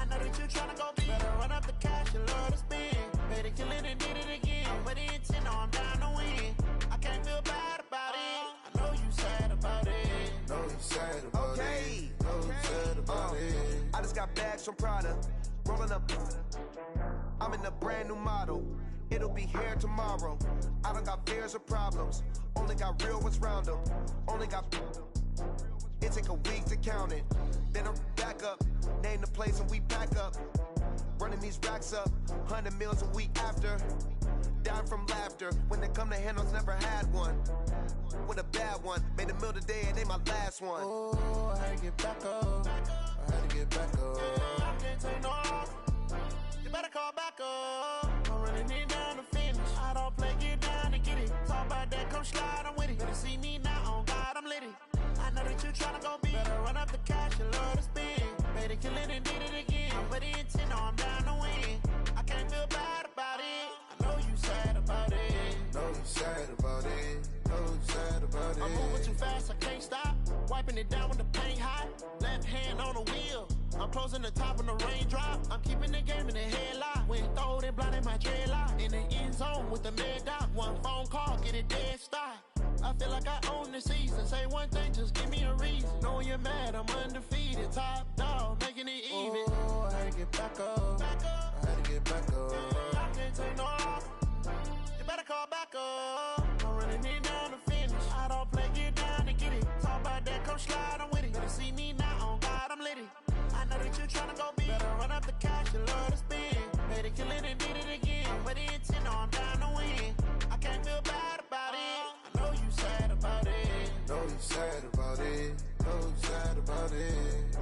know that you tryna go big. Better run up the cash, you love to spend. Better kill it and did it again. I'm with the intent, no, I'm down to win. I can't feel bad about it. I know you sad about it. Know you sad about it. Know you sad about it. I just got bags from Prada. Rolling up. I'm in a brand new model. It'll be here tomorrow. I don't got fears or problems. Only got real ones round them. Only got. It take a week to count it. Then I'm back up. Name the place and we pack up. Running these racks up. 100 meals a week after. Down from laughter. When they come to handles, never had one. With a bad one. Made a meal today and ain't my last one. Oh, I had to get back up. I had to get back up. I can't take no off. You better call back up. I'm running it down to finish. I don't play, get down and get it. Talk about that, come slide, I'm with it. Better see me now, on God, I'm lit it. I know that you tryna go big. Better run up the cash, you love to spend. Better kill it and did it again. I'm with the intent, no, I'm down to win. I can't feel bad about it. I know you sad about it. Know you sad about it. Know you sad about it. I'm moving too fast, I can't stop. Wiping it down with the paint hot. Left hand on the wheel. I'm closing the top when the raindrop. I'm keeping the game in the headlock. When throwed it, blinded my dreadlock. In the end zone with the mad dot. One phone call, get it dead stop. I feel like I own the season. Say one thing, just give me a reason. Knowing you're mad, I'm undefeated. Top dog, making it even. Oh, I had to get back up. I had to get back up. I can't take no off. You better call back up. I'm running it down to finish. I don't play, get down and get it. Talk about that, come slide, I'm with it. Better see me now, on God, I'm lit it. I know that you tryna go big. Better run up the cash, you love to spend. Better kill it and did it again. I'm with the intent, no, I'm down to win. I can't feel bad about it. I know you sad about it. Know you sad about it. Know you sad about it.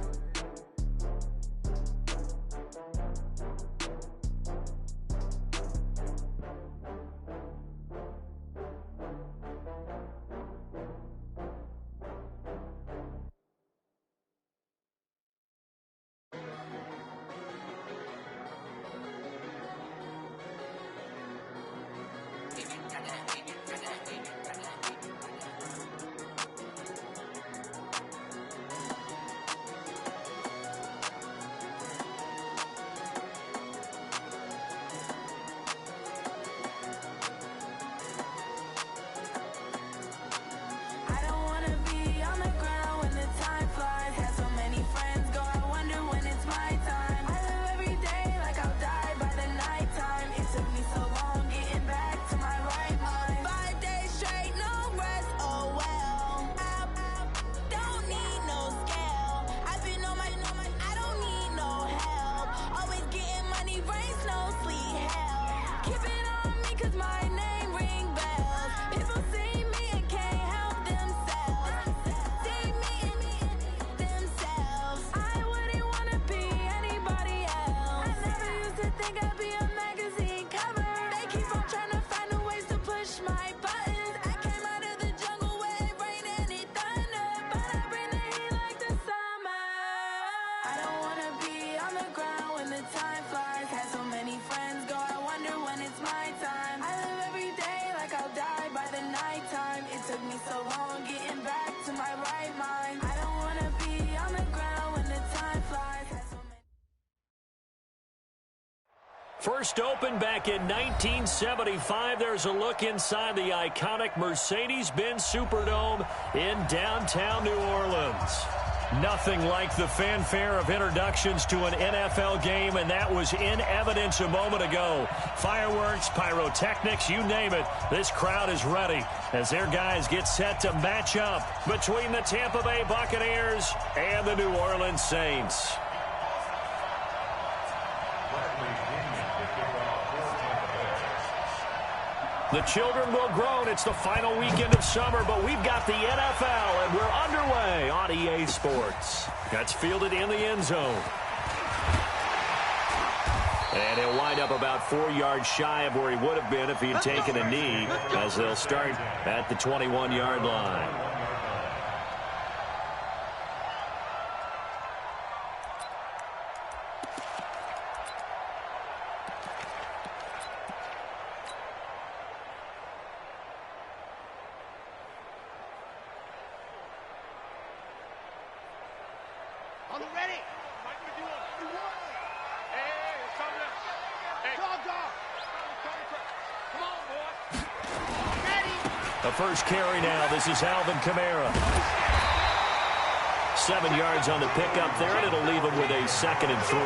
First opened back in 1975. There's a look inside the iconic Mercedes-Benz Superdome in downtown New Orleans. Nothing like the fanfare of introductions to an NFL game, and that was in evidence a moment ago. Fireworks, pyrotechnics, you name it. This crowd is ready as their guys get set to match up between the Tampa Bay Buccaneers and the New Orleans Saints. The children will groan. It's the final weekend of summer, but we've got the NFL, and we're underway on EA Sports. That's fielded in the end zone. And he'll wind up about 4 yards shy of where he would have been if he'd taken a knee, as they'll start at the 21-yard line. Are you ready? A first carry now. This is Alvin Kamara. 7 yards on the pickup there, and it'll leave him with a 2nd and 3.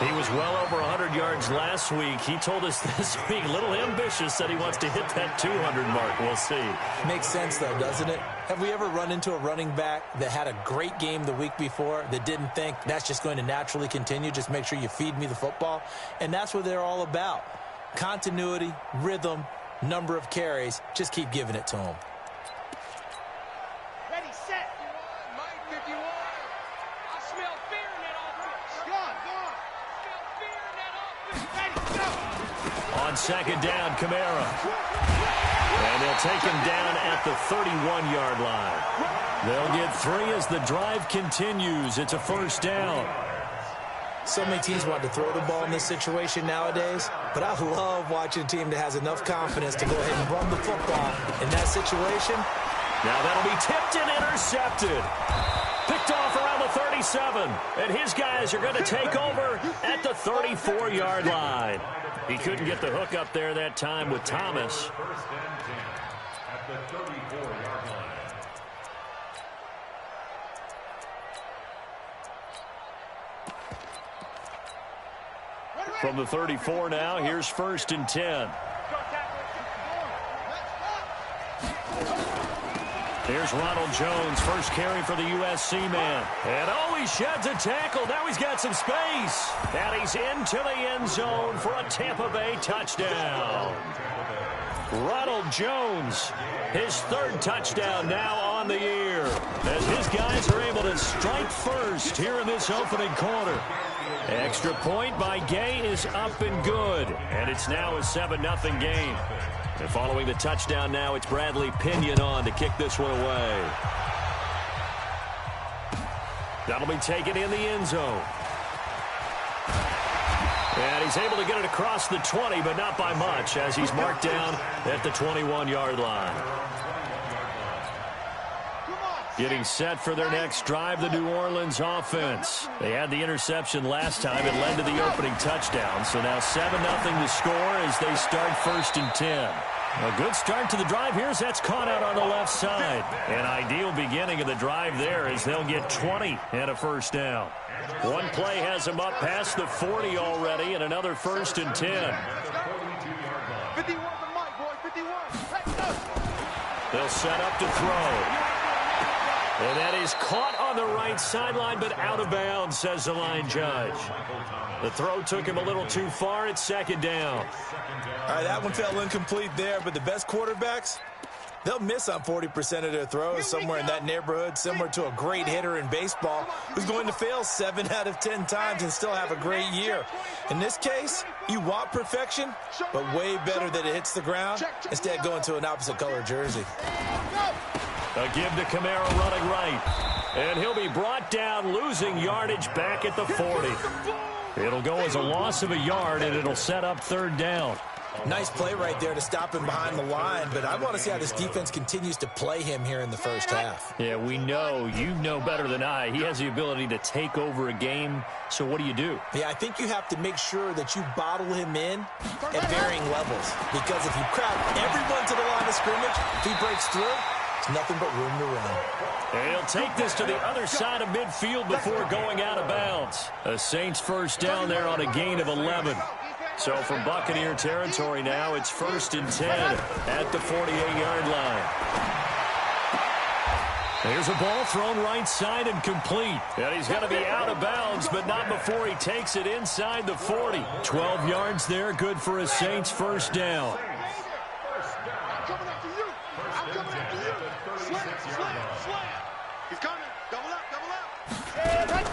He was well over 100 yards last week. He told us this week, a little ambitious, said he wants to hit that 200 mark. We'll see. Makes sense, though, doesn't it? Have we ever run into a running back that had a great game the week before that didn't think that's just going to naturally continue? Just make sure you feed me the football. And that's what they're all about. Continuity, rhythm, number of carries. Just keep giving it to them. Ready, set. 51, Mike, 51. I smell fear in that offense. Go on. Smell fear in that offense. Ready, go. On 2nd down, Kamara. And they'll take him down at the 31-yard line. They'll get 3 as the drive continues. It's a first down. So many teams want to throw the ball in this situation nowadays, but I love watching a team that has enough confidence to go ahead and run the football in that situation. Now that'll be tipped and intercepted. Picked off around the 37, and his guys are going to take over at the 34-yard line. He couldn't get the hook up there that time with Thomas. First and 10 at the 34-yard line. From the 34 now, here's 1st and 10. Here's Ronald Jones, first carry for the USC man. And he sheds a tackle. Now he's got some space. And he's into the end zone for a Tampa Bay touchdown. Ronald Jones, his 3rd touchdown now on the year, as his guys are able to strike first here in this opening quarter. Extra point by Gay is up and good, and it's now a 7-0 game. And following the touchdown now, it's Bradley Pinion on to kick this one away. That'll be taken in the end zone. And he's able to get it across the 20, but not by much, as he's marked down at the 21-yard line. Getting set for their next drive, the New Orleans offense. They had the interception last time. It led to the opening touchdown. So now 7-0 to score as they start 1st and 10. A good start to the drive here as that's caught out on the left side. An ideal beginning of the drive there as they'll get 20 and a first down. One play has them up past the 40 already, and another 1st and 10. 51 to Mike, boy, 51. Let's go. They'll set up to throw. And that is caught on the right sideline, but out of bounds, says the line judge. The throw took him a little too far. It's 2nd down. All right, that one fell incomplete there, but the best quarterbacks, they'll miss on 40% of their throws, somewhere in that neighborhood, similar to a great hitter in baseball who's going to fail 7 out of 10 times and still have a great year. In this case, you want perfection, but way better that it hits the ground instead of going to an opposite color jersey. A give to Kamara running right. And he'll be brought down, losing yardage back at the 40. It'll go as a loss of a yard, and it'll set up 3rd down. Nice play right there to stop him behind the line, but I want to see how this defense continues to play him here in the first half. Yeah, we know. You know better than I. He has the ability to take over a game, so what do? Yeah, I think you have to make sure that you bottle him in at varying levels, because if you crowd everyone to the line of scrimmage, if he breaks through, it's nothing but room to run. And he'll take this to the other side of midfield before going out of bounds. A Saints first down there on a gain of 11. So from Buccaneer territory now, it's 1st and 10 at the 48-yard line. There's a ball thrown right side and complete. And he's going to be out of bounds, but not before he takes it inside the 40. 12 yards there, good for a Saints first down. He's coming. Double up, double up. Yeah, right.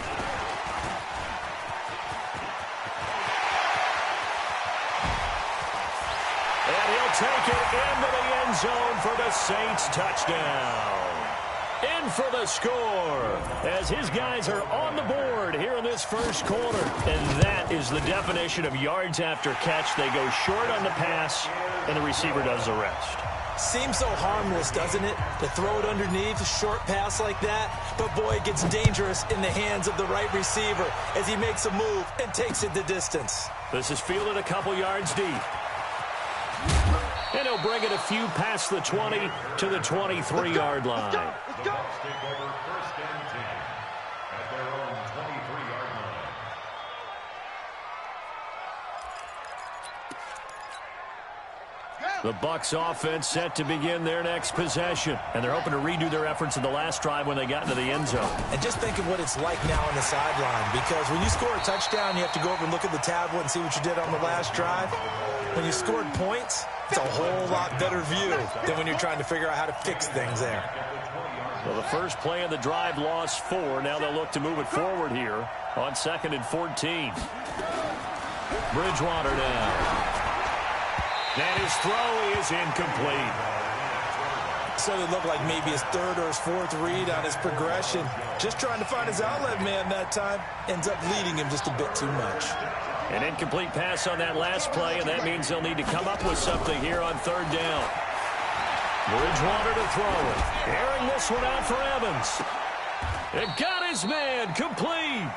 And he'll take it into the end zone for the Saints touchdown. In for the score as his guys are on the board here in this first quarter. And that is the definition of yards after catch. They go short on the pass, and the receiver does the rest. Seems so harmless, doesn't it, to throw it underneath a short pass like that? But, boy, it gets dangerous in the hands of the right receiver as he makes a move and takes it the distance. This is fielded a couple yards deep. And and he'll bring it a few past the 20 to the 23-yard line. The Bucs take over 1st and 10 at their own 23-yard line. The Bucs offense set to begin their next possession, and they're hoping to redo their efforts in the last drive when they got into the end zone. And just think of what it's like now on the sideline, because when you score a touchdown, you have to go over and look at the tablet and see what you did on the last drive. When you scored points, it's a whole lot better view than when you're trying to figure out how to fix things there. Well, the first play of the drive lost 4. Now they'll look to move it forward here on 2nd and 14. Bridgewater now. And his throw is incomplete. So it looked like maybe his 3rd or his 4th read on his progression. Just trying to find his outlet man that time. Ends up leading him just a bit too much. An incomplete pass on that last play, and that means they'll need to come up with something here on 3rd down. Bridgewater to throw it. Airing this one out for Evans. It got his man complete.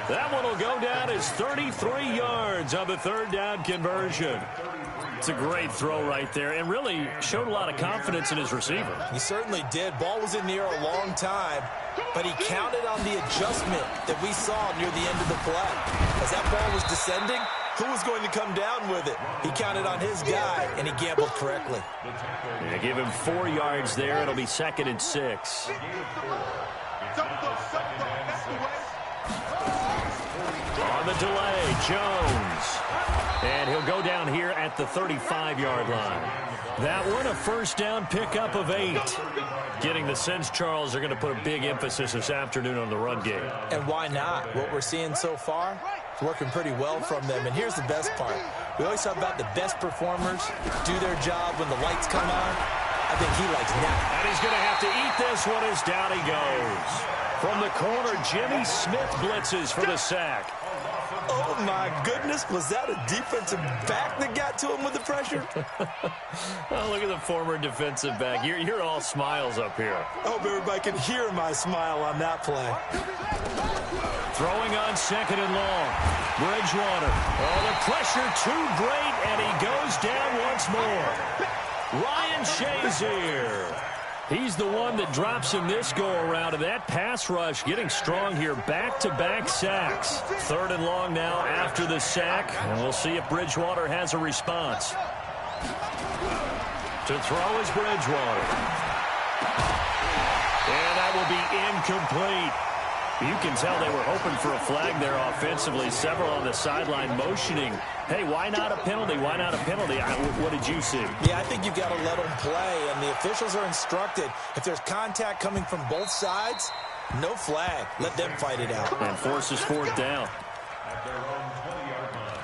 That one will go down as 33 yards on the 3rd down conversion. It's a great throw right there, and really showed a lot of confidence in his receiver. He certainly did. Ball was in the air a long time, but he counted on the adjustment that we saw near the end of the play. As that ball was descending, who was going to come down with it? He counted on his guy, and he gambled correctly. They give him 4 yards there. It'll be 2nd and 6. On the delay, Jones. And he'll go down here at the 35-yard line. That one, a 1st down pickup of 8. Getting the sense, Charles, they're going to put a big emphasis this afternoon on the run game. And why not? What we're seeing so far, it's working pretty well from them. And here's the best part. We always talk about the best performers do their job when the lights come on. I think he likes that. And he's going to have to eat this one as down he goes. From the corner, Jimmy Smith blitzes for the sack. Oh, my goodness. Was that a defensive back that got to him with the pressure? Oh, look at the former defensive back. You're all smiles up here. I hope everybody can hear my smile on that play. Throwing on 2nd and long. Bridgewater. Oh, the pressure too great, and he goes down once more. Ryan Shazier. He's the one that drops him this go-around, and that pass rush getting strong here. Back-to-back sacks. 3rd and long now after the sack, and we'll see if Bridgewater has a response. To throw is Bridgewater. And that will be incomplete. You can tell they were hoping for a flag there offensively. Several on the sideline motioning. Hey, why not a penalty? Why not a penalty? What did you see? Yeah, I think you've got to let them play, and the officials are instructed. If there's contact coming from both sides, no flag. Let them fight it out. And forces 4th down. At their own 20-yard line.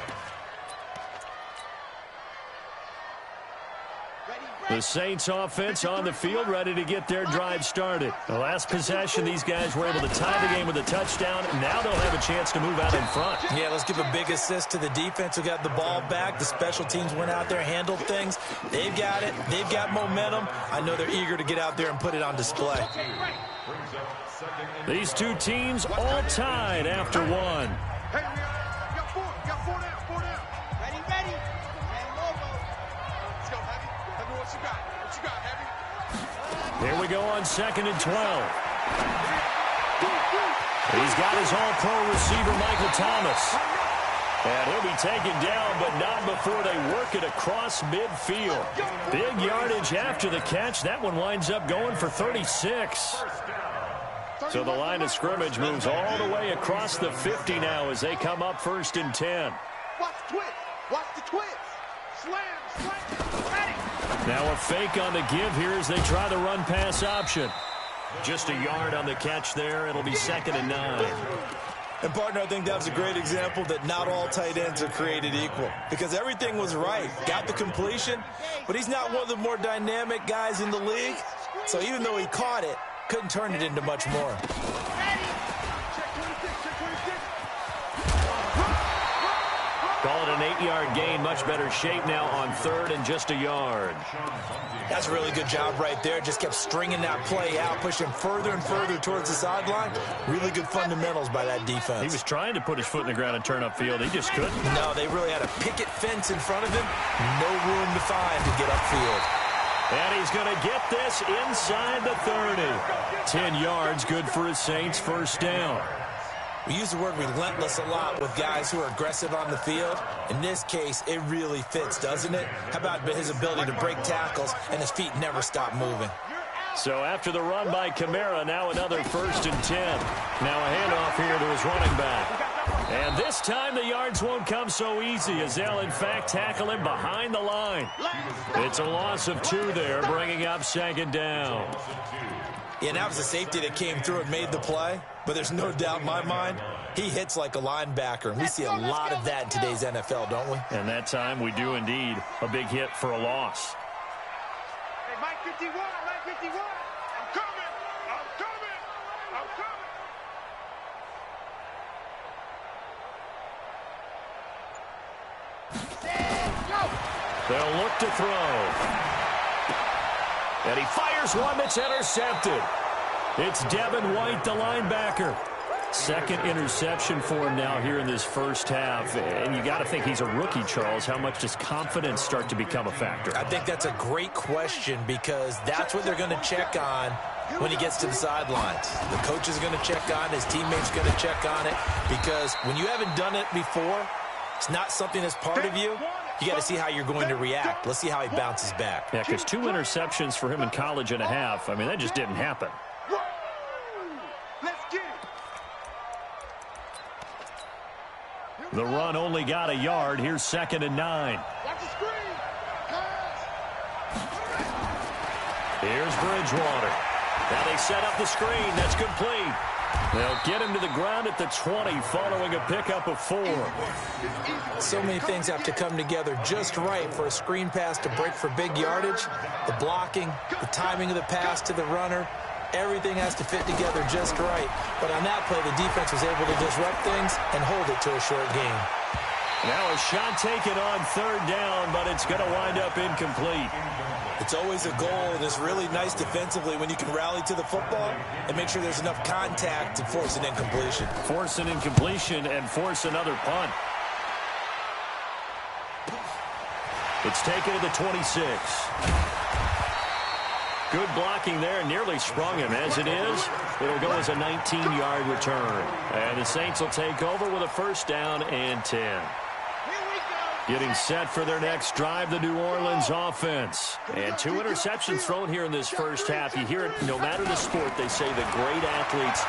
The Saints offense on the field, ready to get their drive started. The last possession, these guys were able to tie the game with a touchdown. Now they'll have a chance to move out in front. Yeah, let's give a big assist to the defense who got the ball back. The special teams went out there, handled things. They've got it. They've got momentum. I know they're eager to get out there and put it on display. These two teams all tied after one. Hey, we got 4 down, 4 down. Ready, ready. And logo. Let's go, Heavy. Heavy, what you got? What you got, Heavy? Here we go on 2nd and 12. He's got his all-pro receiver, Michael Thomas. And he'll be taken down, but not before they work it across midfield. Big yardage after the catch. That one winds up going for 36. So the line of scrimmage moves all the way across the 50 now as they come up 1st and 10. Watch the twist. Watch the twist. Slam, slam. Ready. Now a fake on the give here as they try the run-pass option. Just a yard on the catch there. It'll be 2nd and 9. And, partner, I think that was a great example that not all tight ends are created equal, because everything was right. Got the completion, but he's not one of the more dynamic guys in the league. So even though he caught it, couldn't turn it into much more. Call it an 8-yard gain. Much better shape now on 3rd and just a yard. That's a really good job right there. Just kept stringing that play out, pushing further and further towards the sideline. Really good fundamentals by that defense. He was trying to put his foot in the ground and turn upfield. He just couldn't. No, they really had a picket fence in front of him. No room to find to get upfield. And he's going to get this inside the 30. 10 yards, good for his Saints, first down. We use the word relentless a lot with guys who are aggressive on the field. In this case, it really fits, doesn't it? How about his ability to break tackles and his feet never stop moving? So after the run by Kamara, now another 1st and 10. Now a handoff here to his running back. And this time the yards won't come so easy as they'll, in fact, tackle him behind the line. It's a loss of 2 there, bringing up 2nd down. Yeah, and that was a safety that came through and made the play. But there's no doubt in my mind, he hits like a linebacker. And we see a lot of that in today's NFL, don't we? And that time we do indeed. A big hit for a loss. Hey, Mike 51, Mike 51. I'm coming. I'm coming. I'm coming. They'll look to throw. And he fires one that's intercepted. It's Devin White, the linebacker. 2nd interception for him now here in this first half. And you got to think he's a rookie, Charles. How much does confidence start to become a factor? I think that's a great question because that's what they're going to check on when he gets to the sidelines. The coach is going to check on it. His teammates are going to check on it because when you haven't done it before, it's not something that's part of you. You got to see how you're going to react. Let's see how he bounces back. Yeah, because 2 interceptions for him in college and a half. I mean, that just didn't happen. Let's get it. The run only got a yard. Here's 2nd and 9. Watch the screen. Here's Bridgewater. Now they set up the screen. That's complete. They'll get him to the ground at the 20 following a pickup of 4. So many things have to come together just right for a screen pass to break for big yardage. The blocking, the timing of the pass to the runner, everything has to fit together just right. But on that play, the defense was able to disrupt things and hold it to a short game. Now a shot taken on 3rd down, but it's going to wind up incomplete. It's always a goal, and it's really nice defensively when you can rally to the football and make sure there's enough contact to force an incompletion. Force an incompletion and force another punt. It's taken to the 26. Good blocking there, nearly sprung him. As it is, it'll go as a 19-yard return. And the Saints will take over with a 1st down and 10. Getting set for their next drive, the New Orleans offense. And 2 interceptions thrown here in this first half. You hear it, no matter the sport, they say the great athletes,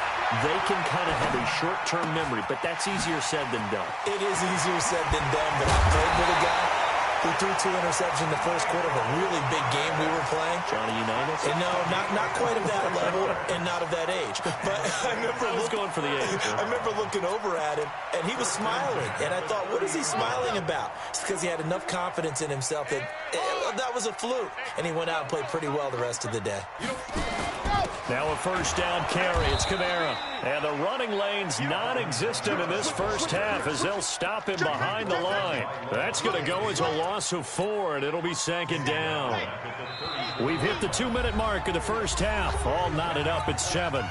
they can kind of have a short-term memory, but that's easier said than done. It is easier said than done, but I played with a guy who threw 2 interceptions in the first quarter of a really big game we were playing. Johnny Unitas? And no, not quite of that level and not of that age. But I remember going for the age. I remember looking over at him, and he was smiling. And I thought, what is he smiling about? It's because he had enough confidence in himself that that was a fluke. And he went out and played pretty well the rest of the day. Now a 1st down carry. It's Kamara. And the running lane's non-existent in this first half as they'll stop him behind the line. That's going to go as a loss of 4, and it'll be 2nd down. We've hit the 2-minute mark of the first half. All knotted up at 7.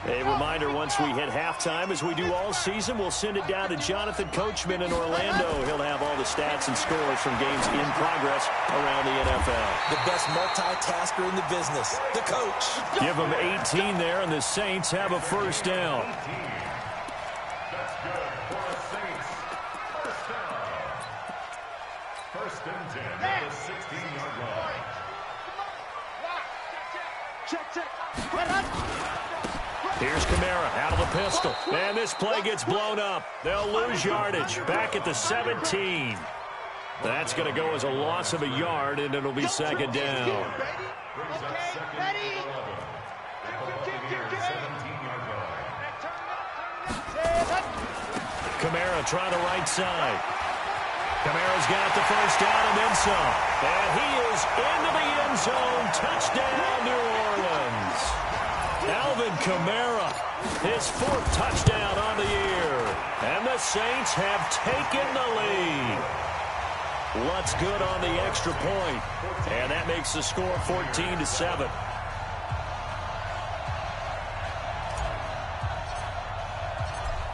A reminder, once we hit halftime, as we do all season, we'll send it down to Jonathan Coachman in Orlando. He'll have all the stats and scores from games in progress around the NFL. The best multitasker in the business, the coach. Give them 18 there, and the Saints have a 1st down. That's good for the Saints. 1st down. 1st and 10 at the 16-yard line. Check. Here's Kamara out of the pistol. And this play gets blown up. They'll lose yardage back at the 17. That's going to go as a loss of a yard, and it'll be 2nd down. Brings up 2nd and 11 at the Buccaneers 17-yard line. Kamara trying the right side. Kamara's got the 1st down and then some. And he is into the end zone. Touchdown, New Orleans. Alvin Kamara, his 4th touchdown on the year. And the Saints have taken the lead. Lutz good on the extra point. And that makes the score 14-7.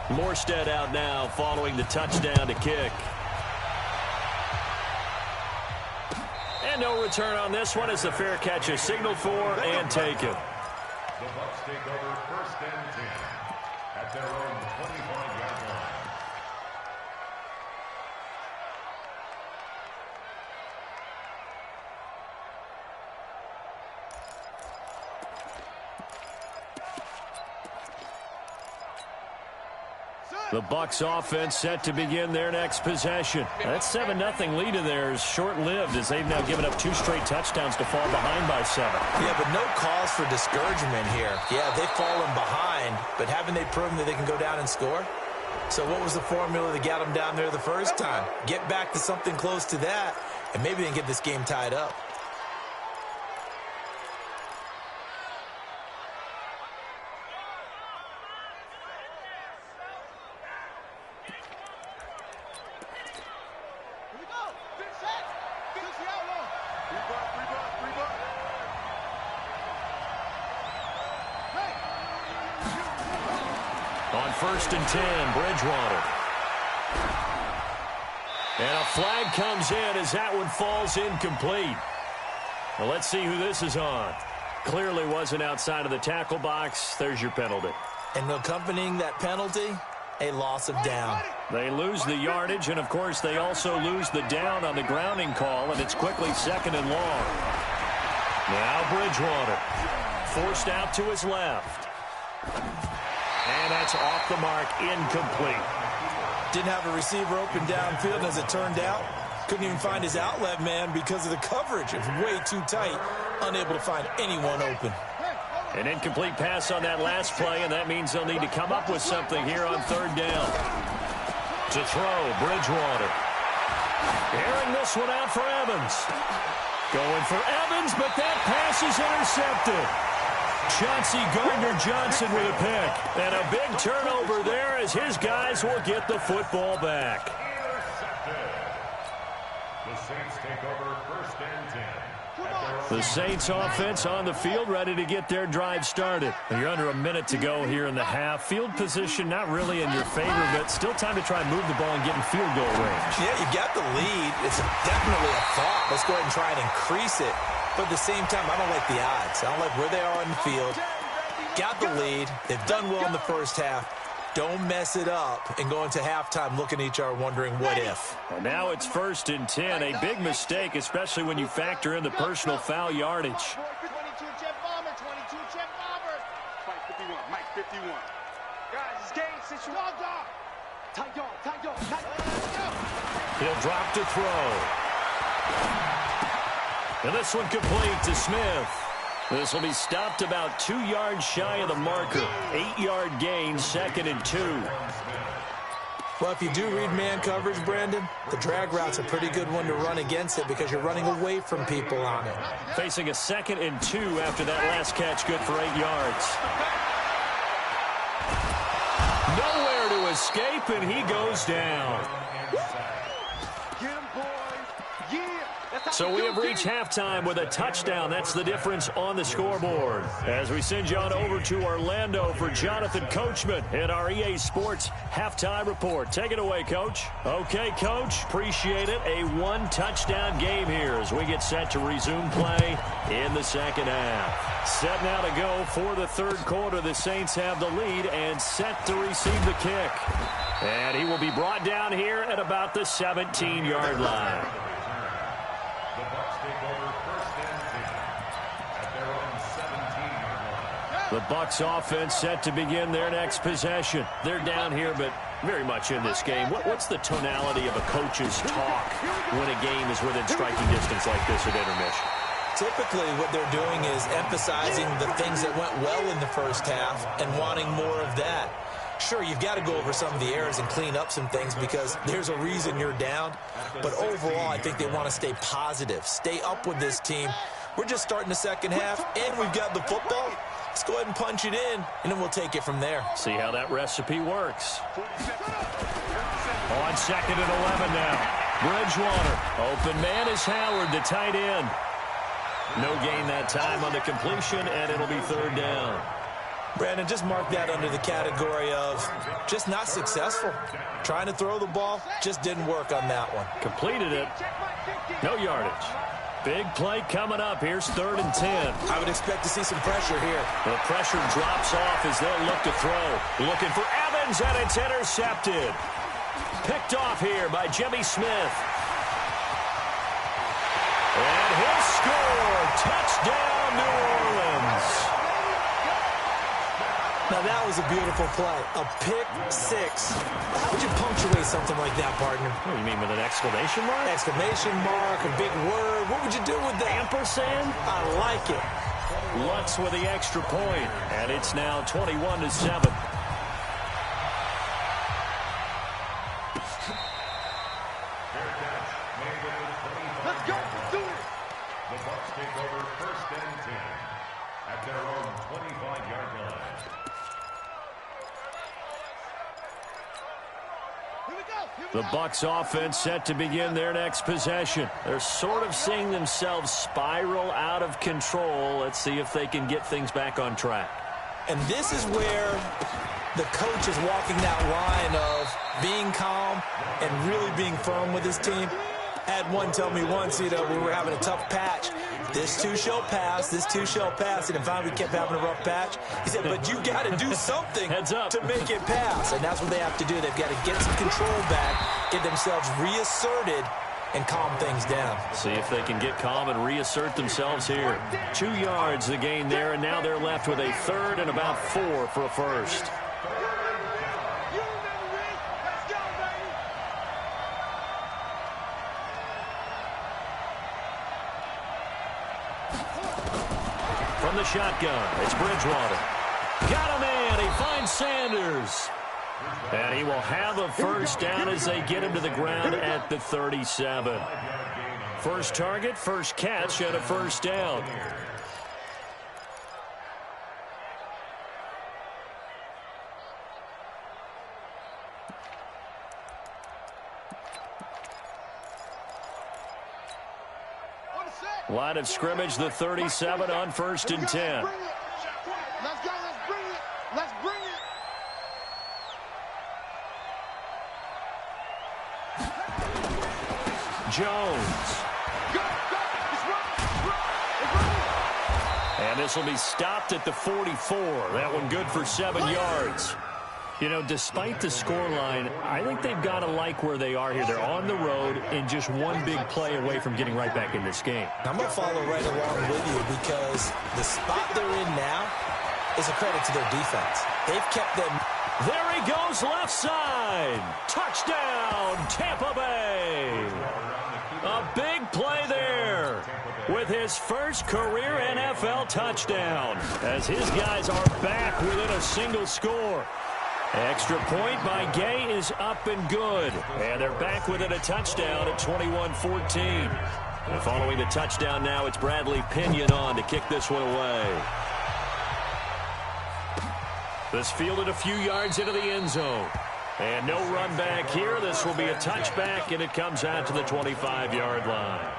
Morstead out now following the touchdown to kick. And no return on this one as the fair catch is signaled for and taken. The Bucs take over 1st and 10 at their own 25-yard line. The Bucs offense set to begin their next possession. That 7-0 lead of theirs short-lived as they've now given up 2 straight touchdowns to fall behind by 7. Yeah, but no cause for discouragement here. Yeah, they've fallen behind, but haven't they proven that they can go down and score? So what was the formula that got them down there the first time? Get back to something close to that, and maybe they can get this game tied up. On 1st and 10, Bridgewater. And a flag comes in as that one falls incomplete. Well, let's see who this is on. Clearly wasn't outside of the tackle box. There's your penalty. And accompanying that penalty, a loss of down. They lose the yardage, and, of course, they also lose the down on the grounding call, and it's quickly 2nd and long. Now Bridgewater forced out to his left. And that's off the mark, incomplete. Didn't have a receiver open downfield, as it turned out. Couldn't even find his outlet man because of the coverage. It was way too tight. Unable to find anyone open. An incomplete pass on that last play, and that means they'll need to come up with something here on 3rd down. To throw, Bridgewater. Airing this one out for Evans. Going for Evans, but that pass is intercepted. Chauncey Gardner-Johnson with a pick. And a big turnover there as his guys will get the football back. The Saints take over 1st and 10. The Saints offense on the field ready to get their drive started. You're under a minute to go here in the half. Field position not really in your favor, but still time to try and move the ball and get in field goal range. Yeah, you got the lead. It's definitely a thought. Let's go ahead and try and increase it. But at the same time, I don't like the odds. I don't like where they are on the field. Got the lead. They've done well in the first half. Don't mess it up and go into halftime looking at each other wondering what if. And now it's 1st and 10. A big mistake, especially when you factor in the personal foul yardage. 22 jet bomber, 22 jet bomber. Mike 51, Mike 51. Guys, it's game situation. Tight dog, tight dog, tight dog. He'll drop to throw. And this one complete to Smith. This will be stopped about 2 yards shy of the marker. 8-yard gain, 2nd and 2. Well, if you do read man coverage, Brandon, the drag route's a pretty good one to run against it because you're running away from people on it. Facing a 2nd and 2 after that last catch, good for 8 yards. Nowhere to escape, and he goes down. So we have reached halftime with a touchdown. That's the difference on the scoreboard. As we send you on over to Orlando for Jonathan Coachman in our EA Sports Halftime Report. Take it away, Coach. Okay, Coach. Appreciate it. A 1-touchdown game here as we get set to resume play in the 2nd half. Set now to go for the 3rd quarter. The Saints have the lead and set to receive the kick. And he will be brought down here at about the 17-yard line. The Bucs take over 1st and 10 at their own 17-yard line. The Bucs offense set to begin their next possession. They're down here, but very much in this game. What's the tonality of a coach's talk when a game is within striking distance like this at intermission? Typically, what they're doing is emphasizing the things that went well in the first half and wanting more of that. Sure, you've got to go over some of the errors and clean up some things because there's a reason you're down. But overall, I think they want to stay positive, stay up with this team. We're just starting the 2nd half, and we've got the football. Let's go ahead and punch it in, and then we'll take it from there. See how that recipe works. On 2nd and 11 now. Bridgewater. Open man is Howard, the tight end. No gain that time on the completion, and it'll be 3rd down. Brandon, just mark that under the category of just not successful. Trying to throw the ball, just didn't work on that one. Completed it. No yardage. Big play coming up. Here's 3rd and 10. I would expect to see some pressure here. The pressure drops off as they'll look to throw. Looking for Evans, and it's intercepted. Picked off here by Jimmy Smith. And he'll score. Touchdown, New Orleans. Now, that was a beautiful play. A pick six. How would you punctuate something like that, partner? What do you mean, with an exclamation mark? Exclamation mark, a big word. What would you do with that? Ampersand? I like it. Lutz with the extra point. And it's now 21-7. Let's go. Do it. The Bucs take over 1st and 10 at their own 25-yard line. The Bucs offense set to begin their next possession. They're sort of seeing themselves spiral out of control. Let's see if they can get things back on track. And this is where the coach is walking that line of being calm and really being firm with his team. I had one tell me once, we were having a tough patch. This too shall pass, this too shall pass. And finally we kept having a rough patch. He said, but you got to do something Heads up. to make it pass. And that's what they have to do. They've got to get some control back, get themselves reasserted, and calm things down. See if they can get calm and reassert themselves here. 2 yards the gain there, and now they're left with a 3rd and about 4 for a first. From the shotgun, it's Bridgewater. Got him in. He finds Sanders. And he will have a first down as they get him to the ground at the 37. First target, first catch, and a first down. Line of scrimmage, the 37 on 1st and 10. Let's go. Let's bring it. Let's bring it. Jones. And this will be stopped at the 44. That one good for 7 yards. You know, despite the scoreline, I think they've got to like where they are here. They're on the road and just one big play away from getting right back in this game. I'm going to follow right along with you because the spot they're in now is a credit to their defense. They've kept them. There he goes, left side. Touchdown, Tampa Bay. A big play there with his first career NFL touchdown as his guys are back within a single score. Extra point by Gay is up and good. And they're back within a touchdown at 21-14. And following the touchdown now, it's Bradley Pinion on to kick this one away. This fielded a few yards into the end zone. And no run back here. This will be a touchback, and it comes out to the 25-yard line.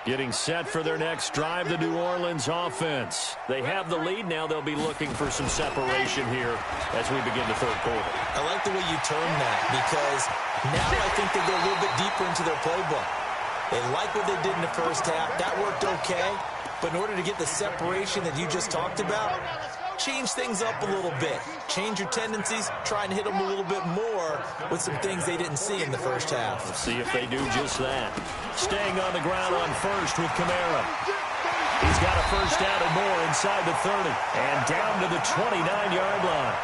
Getting set for their next drive, the New Orleans offense. They have the lead. Now they'll be looking for some separation here as we begin the 3rd quarter. I like the way you term that because now I think they go a little bit deeper into their playbook. They like what they did in the first half. That worked okay. But in order to get the separation that you just talked about, change things up a little bit. Change your tendencies. Try and hit them a little bit more with some things they didn't see in the first half. Let's see if they do just that. Staying on the ground on first with Kamara. He's got a first down and more inside the 30. And down to the 29-yard line.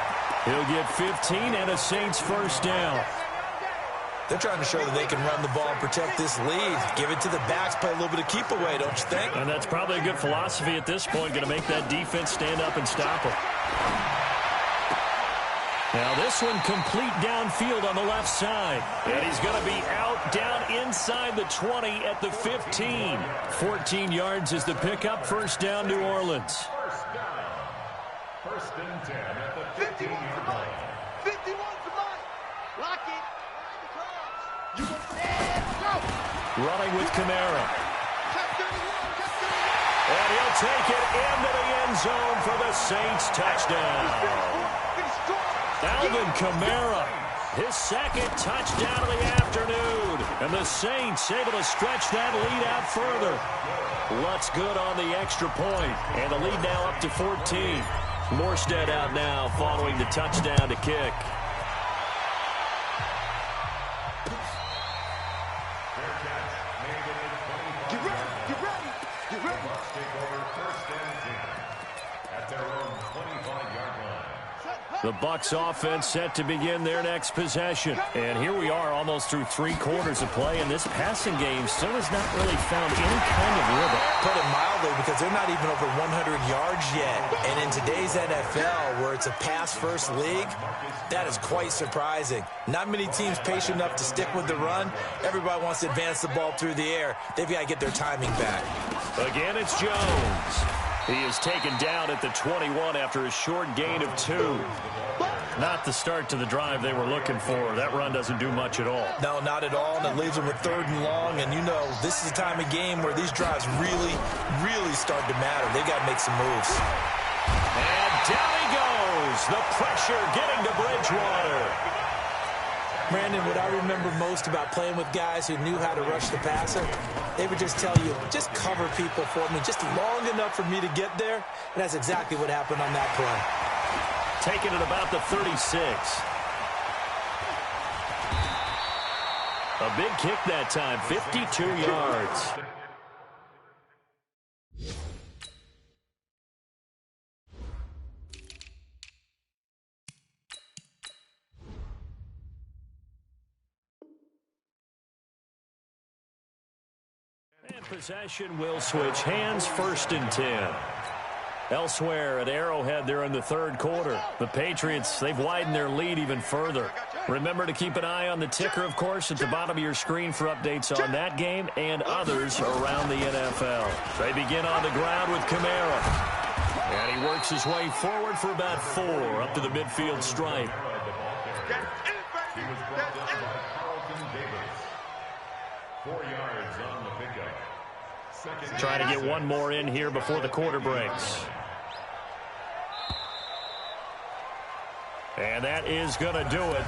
He'll get 15 and a Saints first down. They're trying to show that they can run the ball and protect this lead. Give it to the backs, play a little bit of keep away, don't you think? And that's probably a good philosophy at this point, going to make that defense stand up and stop them. Now this one complete downfield on the left side. And he's going to be out down inside the 20 at the 15. 14 yards is the pickup. First down, New Orleans. First and 10 at the 15-yard line. 51 to mine. Lock it. You go. Running with Kamara. And he'll take it into the end zone for the Saints touchdown. Alvin Kamara, his second touchdown of the afternoon. And the Saints able to stretch that lead out further. Lutz good on the extra point. And the lead now up to 14. Morstead out now following the touchdown to kick. The Bucs offense set to begin their next possession. And here we are almost through 3 quarters of play, and this passing game still has not really found any kind of rhythm. Put it mildly, because they're not even over 100 yards yet. And in today's NFL, where it's a pass-first league, that is quite surprising. Not many teams patient enough to stick with the run. Everybody wants to advance the ball through the air. They've got to get their timing back. Again, it's Jones. He is taken down at the 21 after a short gain of 2. Not the start to the drive they were looking for. That run doesn't do much at all. No, not at all, and it leaves them with 3rd and long. And you know, this is the time of game where these drives really, really start to matter. They've got to make some moves. And down he goes. The pressure getting to Bridgewater. Brandon, what I remember most about playing with guys who knew how to rush the passer, they would just tell you, just cover people for me, just long enough for me to get there. And that's exactly what happened on that play. Taking it about the 36. A big kick that time, 52 yards. And possession will switch hands, 1st and 10. Elsewhere at Arrowhead, they're in the 3rd quarter. The Patriots, they've widened their lead even further. Remember to keep an eye on the ticker, of course, at the bottom of your screen for updates on that game and others around the NFL. They begin on the ground with Kamara. And he works his way forward for about 4 up to the midfield stripe. He was brought down by Carlton Davis. 4 yards on the pickup. Trying to get one more in here before the quarter breaks. And that is going to do it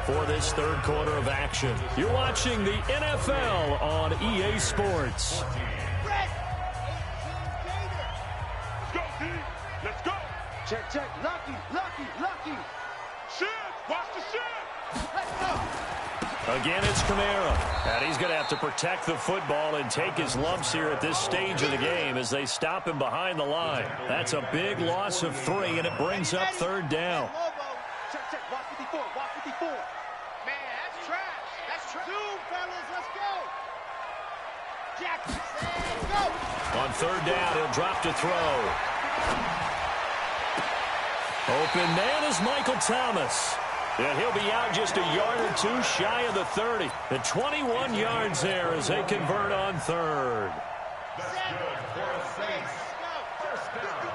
for this 3rd quarter of action. You're watching the NFL on EA Sports. Let's go, D. Let's go. Check, check. Lucky, lucky, lucky. Shit. Watch the shit. Let's go. Again, it's Kamara. And he's going to have to protect the football and take his lumps here at this stage of the game as they stop him behind the line. That's a big loss of 3, and it brings up 3rd down. Check, check. Watch 54. Watch 54. Man, that's trash. That's trash. 2, fellas. Let's go. Jackson, let's go. On 3rd down, he'll drop to throw. Open man is Michael Thomas. And he'll be out just a yard or 2 shy of the 30. The 21 yards there as they convert on 3rd. That's good for a Saints. First down.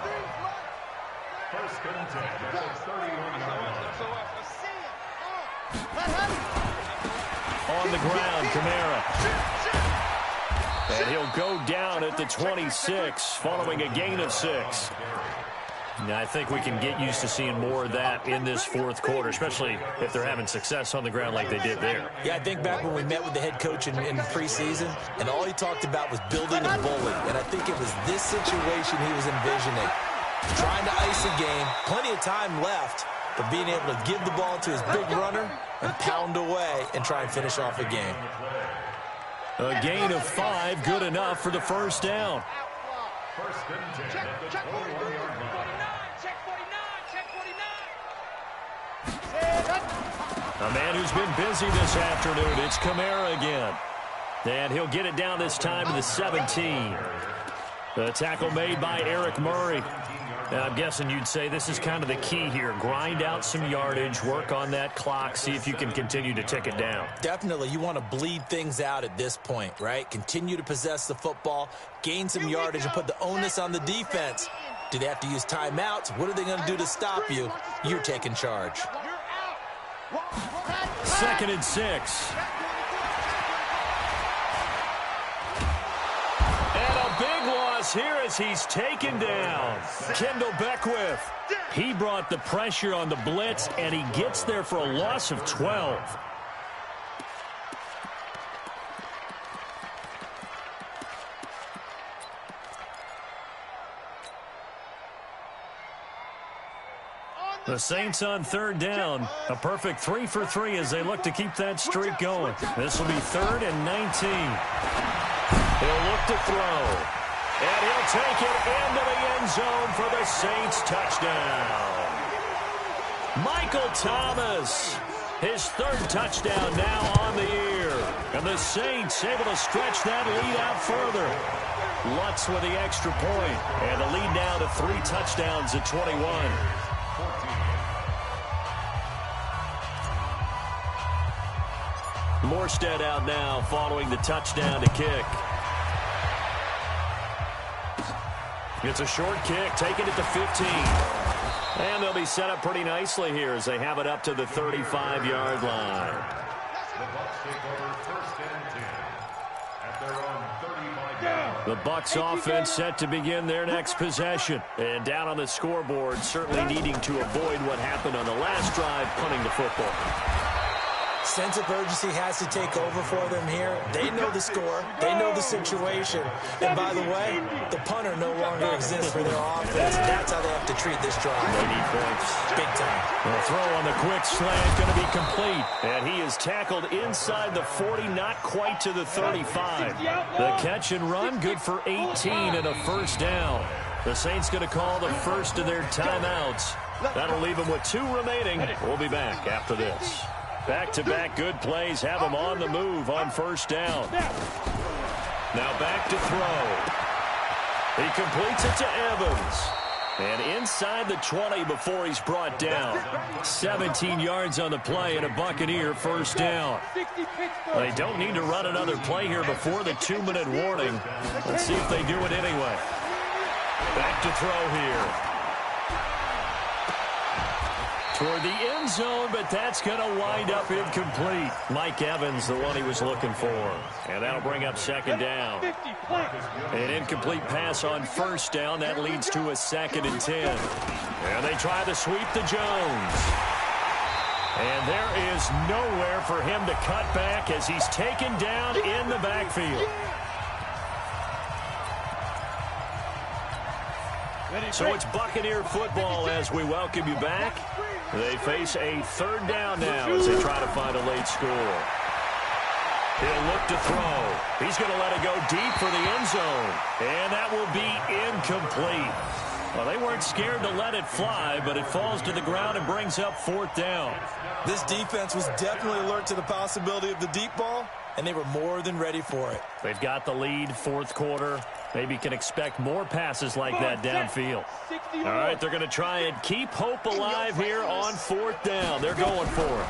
First and 10 at the 31-yard line. On the ground, Kamara. And he'll go down at the 26 following a gain of 6. Now, I think we can get used to seeing more of that in this 4th quarter, especially if they're having success on the ground like they did there. Yeah, I think back when we met with the head coach in preseason, and all he talked about was building and bullying. And I think it was this situation he was envisioning. Trying to ice a game, plenty of time left, but being able to give the ball to his big runner and pound away and try and finish off a game. A gain of 5, good enough for the 1st down. First and 10 at the 21-yard line. A man who's been busy this afternoon. It's Kamara again. And he'll get it down this time to the 17. The tackle made by Eric Murray. I'm guessing you'd say this is kind of the key here. Grind out some yardage, work on that clock, see if you can continue to tick it down. Definitely. You want to bleed things out at this point, right? Continue to possess the football, gain some yardage, and put the onus on the defense. Do they have to use timeouts? What are they going to do to stop you? You're taking charge. 2nd and 6. And a big loss here as he's taken down. Kendall Beckwith. He brought the pressure on the blitz, and he gets there for a loss of 12. The Saints on 3rd down. A perfect 3 for 3 as they look to keep that streak going. This will be 3rd and 19. He'll look to throw. And he'll take it into the end zone for the Saints touchdown. Michael Thomas, his 3rd touchdown now on the year. And the Saints able to stretch that lead out further. Lutz with the extra point. And the lead now to 3 touchdowns at 21. Morstead out now following the touchdown to kick. It's a short kick, taking it to 15. And they'll be set up pretty nicely here as they have it up to the 35-yard line. The Bucs take over 1st and 10 at their own 35-yard. The Bucs offense set to begin their next possession. And down on the scoreboard, certainly needing to avoid what happened on the last drive, punting the football. Sense of urgency has to take over for them here. They know the score. They know the situation. And by the way, the punter no longer exists for their offense. That's how they have to treat this drive. They need points. Big time. The throw on the quick slant going to be complete. And he is tackled inside the 40, not quite to the 35. The catch and run, good for 18 and a 1st down. The Saints going to call the first of their timeouts. That'll leave them with 2 remaining. We'll be back after this. Back-to-back good plays have him on the move on 1st down. Now back to throw. He completes it to Evans. And inside the 20 before he's brought down. 17 yards on the play and a Buccaneer 1st down. They don't need to run another play here before the 2-minute warning. Let's see if they do it anyway. Back to throw here. Toward the end zone, but that's going to wind up incomplete. Mike Evans, the one he was looking for. And that'll bring up 2nd down. An incomplete pass on 1st down. That leads to a 2nd and 10. And they try to sweep to Jones. And there is nowhere for him to cut back as he's taken down in the backfield. So it's Buccaneer football as we welcome you back. They face a 3rd down now as they try to find a late score. He'll look to throw. He's going to let it go deep for the end zone. And that will be incomplete. Well, they weren't scared to let it fly, but it falls to the ground and brings up 4th down. This defense was definitely alert to the possibility of the deep ball, and they were more than ready for it. They've got the lead, 4th quarter. Maybe can expect more passes like that downfield. All right, they're going to try and keep hope alive here on 4th down. They're going for it.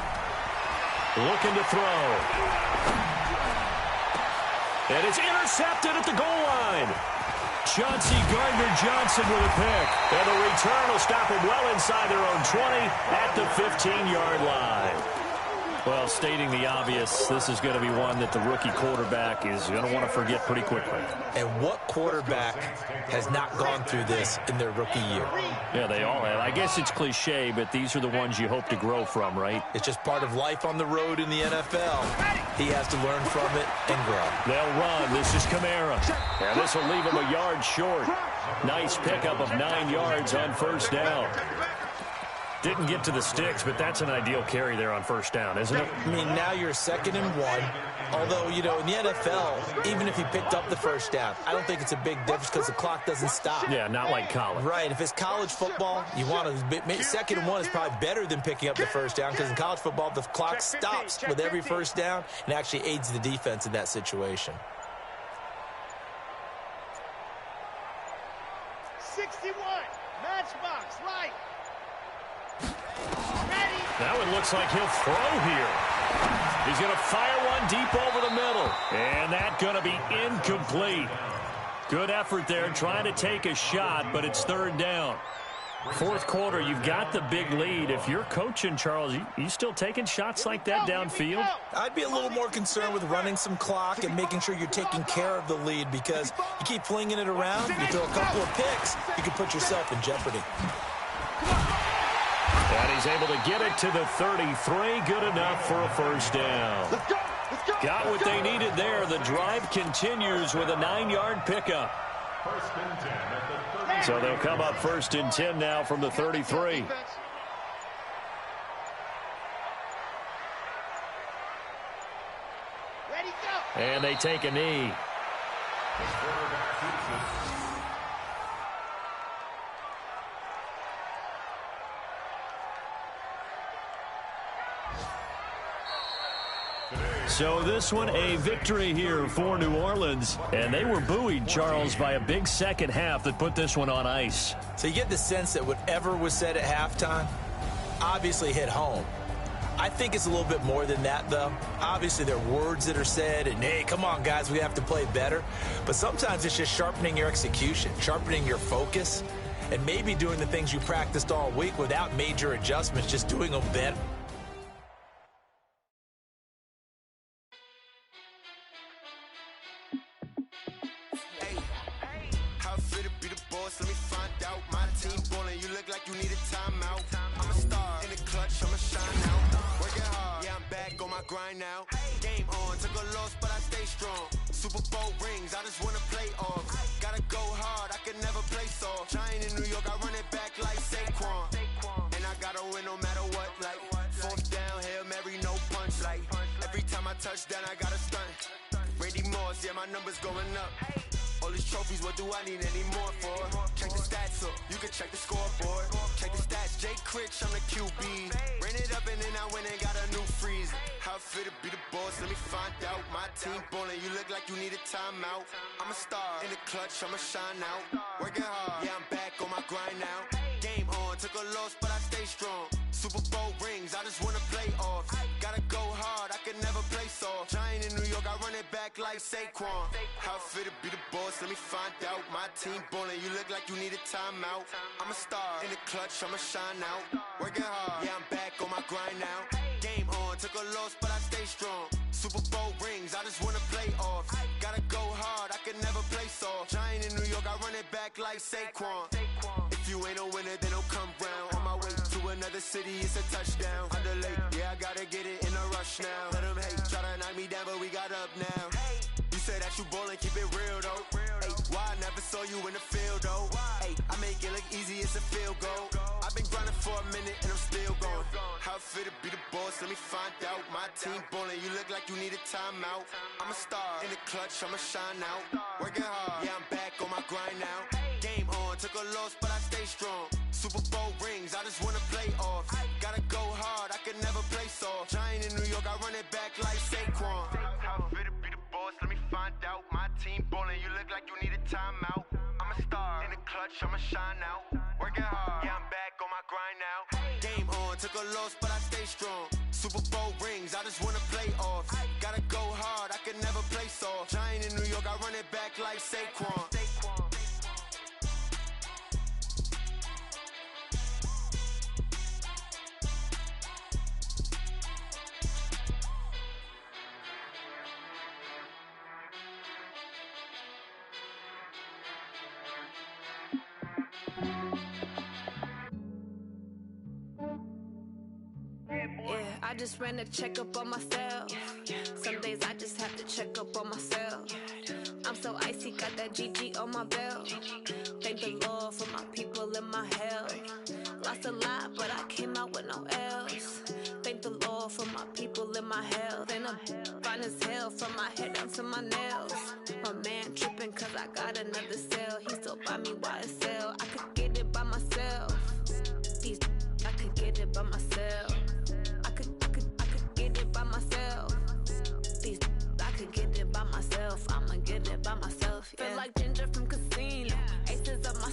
Looking to throw. And it's intercepted at the goal line. Chauncey Gardner-Johnson with a pick. And the return will stop them well inside their own 20 at the 15-yard line. Well, stating the obvious, this is going to be one that the rookie quarterback is going to want to forget pretty quickly. And what quarterback has not gone through this in their rookie year? Yeah, they all have. I guess it's cliche, but these are the ones you hope to grow from, right? It's just part of life on the road in the NFL. He has to learn from it and grow. They'll run. This is Kamara. And this will leave him a yard short. Nice pickup of 9 yards on 1st down. Didn't get to the sticks, but that's an ideal carry there on 1st down, isn't it? I mean, now you're 2nd and 1. Although, you know, in the NFL, even if he picked up the 1st down, I don't think it's a big difference because the clock doesn't stop. Yeah, not like college. Right. If it's college football, you want to 2nd and 1 is probably better than picking up the 1st down because in college football, the clock stops with every 1st down and actually aids the defense in that situation. 61, match That one looks like he'll throw here. He's going to fire one deep over the middle. And that's going to be incomplete. Good effort there trying to take a shot, but it's third down. Fourth quarter, you've got the big lead. If you're coaching, Charles, you still taking shots like that downfield? I'd be a little more concerned with running some clock and making sure you're taking care of the lead, because you keep flinging it around, you throw a couple of picks, you can put yourself in jeopardy. And he's able to get it to the 33. Good enough for a first down. Let's go. Got what they needed there. The drive continues with a 9-yard pickup. First and 10 at the 30. So they'll come up first and 10 now from the 33. Ready, go. And they take a knee. The quarterback keeps it. So this one a victory here for New Orleans. And they were buoyed, Charles, by a big second half that put this one on ice. So you get the sense that whatever was said at halftime obviously hit home. I think it's a little bit more than that, though. Obviously, there are words that are said, and, hey, come on, guys, we have to play better. But sometimes it's just sharpening your execution, sharpening your focus, and maybe doing the things you practiced all week without major adjustments, just doing them better. How fit to be the boss? Let me find out. My team ballin', you look like you need a timeout. I'm a star in the clutch, I'ma shine out. Working hard, yeah, I'm back on my grind now. Game on, took a loss, but I stay strong. Super Bowl rings, I just wanna play off. Gotta go hard, I can never play soft. Giant in New York, I run it back like Saquon. And I gotta win no matter what, like fourth down, Hail Mary, no punch. Like every time I touch down, I gotta stunt. Randy Moss, yeah, my numbers going up. All these trophies, what do I need any more for? Check the stats up, you can check the scoreboard. Check the stats, Jay Critch, I'm the QB. Ran it up and then I went and got a new freeze. How fit to be the boss, let me find out. My team ballin', you look like you need a timeout. I'm a star in the clutch, I'ma shine out. Working hard, yeah, I'm back on my grind now. Game on, took a loss, but I stay strong. Super Bowl rings, I just wanna play off. Gotta go hard, I can never play soft. Giant in New York, I run it back like Saquon. How fit to be the boss, let me find out. My team ballin', you look like you need a timeout. I'm a star in the clutch, I'ma shine out. Working hard, yeah, I'm back on my grind now. Game on, took a loss, but I stay strong. Super Bowl rings, I just wanna play off. Gotta go hard, I can never play soft. Giant in New York, I run it back like Saquon. If you ain't a winner, then don't come round. On my way to another city, it's a touchdown. Underlay, yeah, I gotta get it in a rush now. Let them hate, try to knock me down, but we got up now. You say that you ballin', keep it real though. Ay, why I never saw you in the field though? Ay, I make it look easy, it's a field goal. I've been grinding for a minute and I'm still going. How fit to be the boss, let me find out. My team ballin', you look like you need a timeout. I'm a star in the clutch, I'ma shine out. Working hard, yeah, I'm back on my grind now. Game on, took a loss, but I stay strong. Super Bowl rings, I just wanna play off. Gotta go hard, I can never play soft. Giant in New York, I run it back like Saquon. How fit to be the boss, let me find out. My team ballin', you look like you need a timeout. I'm a star in the clutch, I'ma shine out. Working hard, yeah, I'm back on my grind now. Game on, took a loss, but I stay strong. Super Bowl rings, I just wanna play off. Gotta go hard, I can never play soft. Giant in New York, I run it back like Saquon. I just ran a checkup on myself. Some days I just have to check up on myself. I'm so icy, got that GG on my belt. Thank the Lord for my people and my health. Lost a lot, but I came out with no else. Thank the Lord for my people and my health. And I'm fine as hell from my head down to my nails. My man tripping cause I got another cell. He still buy me YSL. I could get it by myself. These I could get it by myself. I could get it by myself. These I could get it by myself. I'ma get it by myself. Yeah. Feel like Ginger from Casino. Aces up my